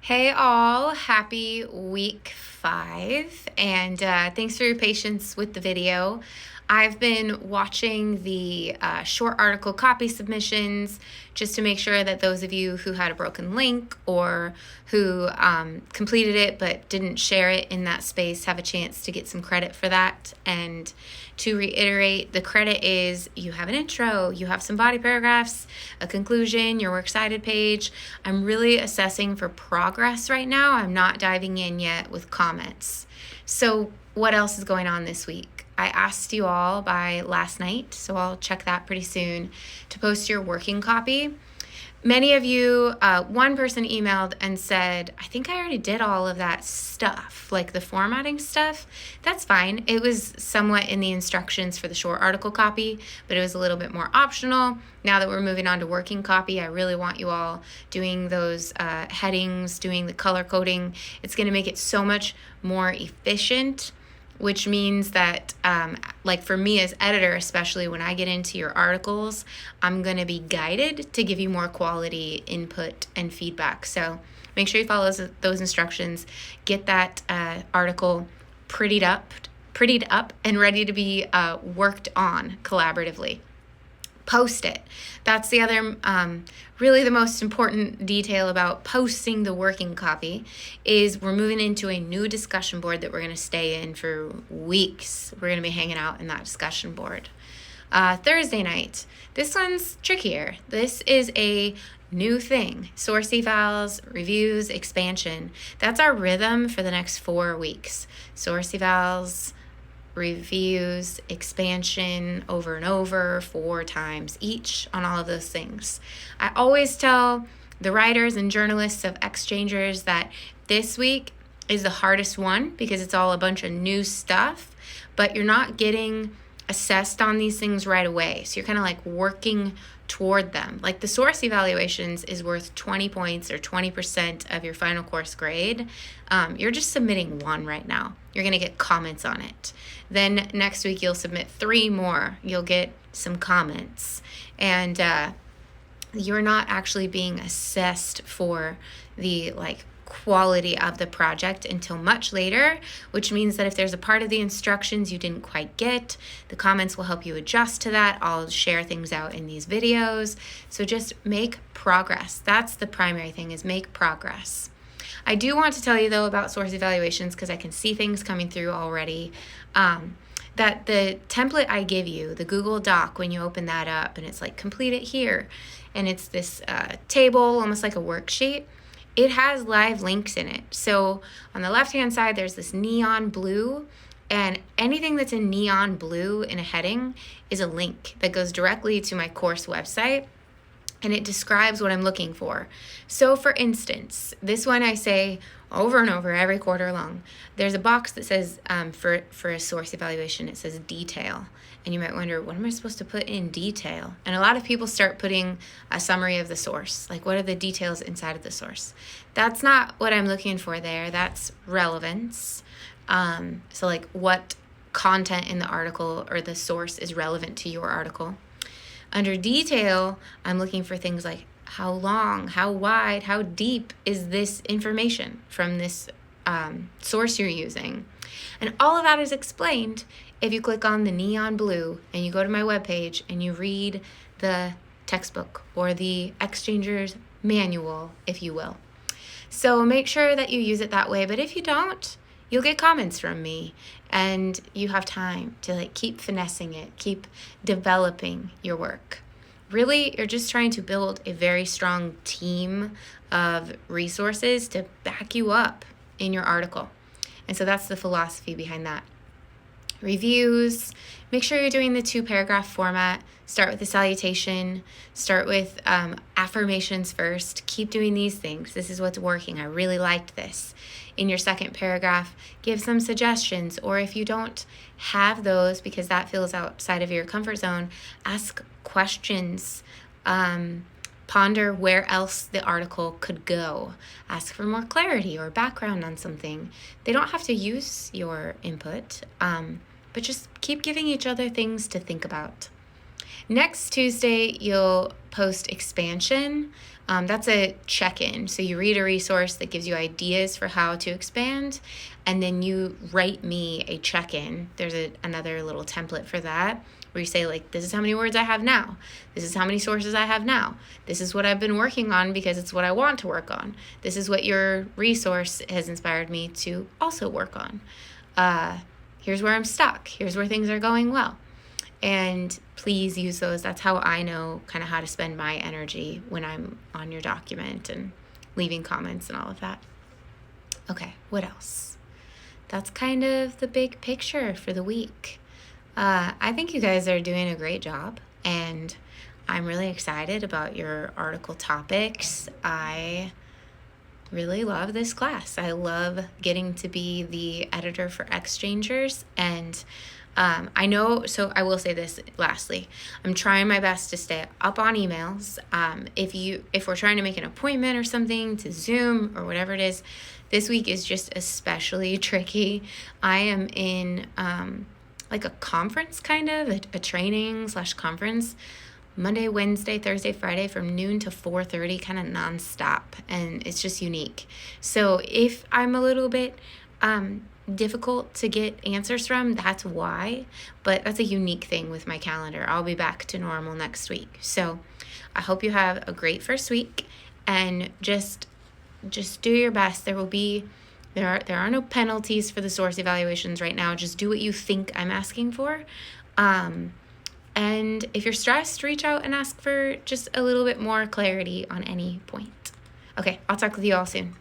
Hey all, happy week 5, and thanks for your patience with the video. I've been watching the short article copy submissions just to make sure that those of you who had a broken link or who completed it but didn't share it in that space have a chance to get some credit for that. And to reiterate, the credit is you have an intro, you have some body paragraphs, a conclusion, your works cited page. I'm really assessing for progress right now. I'm not diving in yet with comments. So what else is going on this week? I asked you all by last night, so I'll check that pretty soon, to post your working copy. Many of you, one person emailed and said, I think I already did all of that stuff, like the formatting stuff. That's fine. It was somewhat in the instructions for the short article copy, but it was a little bit more optional. Now that we're moving on to working copy, I really want you all doing those headings, doing the color coding. It's going to make it so much more efficient, which means that, like for me as editor, especially when I get into your articles, I'm going to be guided to give you more quality input and feedback. So make sure you follow those instructions. Get that article prettied up and ready to be worked on collaboratively. Post it. That's the other, really the most important detail about posting the working copy is we're moving into a new discussion board that we're going to stay in for weeks. We're going to be hanging out in that discussion board. Thursday night. This one's trickier. This is a new thing. Source evals, reviews, expansion. That's our rhythm for the next 4 weeks. Source evals, reviews, expansion, over and over, 4 times each on all of those things. I always tell the writers and journalists of Exchangers that this week is the hardest one because it's all a bunch of new stuff, but you're not getting assessed on these things right away. So you're kind of like working toward them. Like the source evaluations is worth 20 points or 20% of your final course grade. You're just submitting 1 right now. You're going to get comments on it. Then next week you'll submit 3 more. You'll get some comments. And you're not actually being assessed for the quality of the project until much later, which means that if there's a part of the instructions you didn't quite get, the comments will help you adjust to that. I'll share things out in these videos. So just make progress. That's the primary thing, is make progress. I do want to tell you though about source evaluations because I can see things coming through already. That the template I give you, the Google Doc, when you open that up and it's like complete it here, and it's this table, almost like a worksheet, it has live links in it. So on the left-hand side, there's this neon blue, and anything that's in neon blue in a heading is a link that goes directly to my course website, and it describes what I'm looking for. So for instance, this one I say over and over every quarter long. There's a box that says, for a source evaluation, it says detail. And you might wonder, what am I supposed to put in detail? And a lot of people start putting a summary of the source. Like, what are the details inside of the source? That's not what I'm looking for there. That's relevance. So like what content in the article or the source is relevant to your article. Under detail, I'm looking for things like how long, how wide, how deep is this information from this source you're using. And all of that is explained if you click on the neon blue and you go to my webpage and you read the textbook or the Exchangers manual, if you will. So make sure that you use it that way. But if you don't, you'll get comments from me, and you have time to keep finessing it, keep developing your work. Really, you're just trying to build a very strong team of resources to back you up in your article. And so that's the philosophy behind that. Reviews, make sure you're doing the 2-paragraph format. Start with the salutation, start with affirmations first. Keep doing these things. This is what's working. I really liked this. In your second paragraph, give some suggestions, or if you don't have those because that feels outside of your comfort zone, ask questions. Ponder where else the article could go. Ask for more clarity or background on something. They don't have to use your input, but just keep giving each other things to think about. Next Tuesday, you'll post expansion. That's a check-in. So you read a resource that gives you ideas for how to expand, and then you write me a check-in. There's another little template for that, where you say, like, this is how many words I have now. This is how many sources I have now. This is what I've been working on because it's what I want to work on. This is what your resource has inspired me to also work on. Here's where I'm stuck. Here's where things are going well. And please use those. That's how I know kind of how to spend my energy when I'm on your document and leaving comments and all of that. Okay, what else? That's kind of the big picture for the week. I think you guys are doing a great job, and I'm really excited about your article topics. I really love this class. I love getting to be the editor for Exchangers, and I know, so I will say this lastly, I'm trying my best to stay up on emails. If we're trying to make an appointment or something to Zoom or whatever it is, this week is just especially tricky. I am in like a conference, kind of a training / conference, Monday, Wednesday, Thursday, Friday from noon to 4:30, kind of nonstop, and it's just unique. So if I'm a little bit difficult to get answers from, that's why, but that's a unique thing with my calendar. I'll be back to normal next week. So I hope you have a great first week, and just do your best. There are no penalties for the source evaluations right now. Just do what you think I'm asking for. And if you're stressed, reach out and ask for just a little bit more clarity on any point. Okay, I'll talk with you all soon.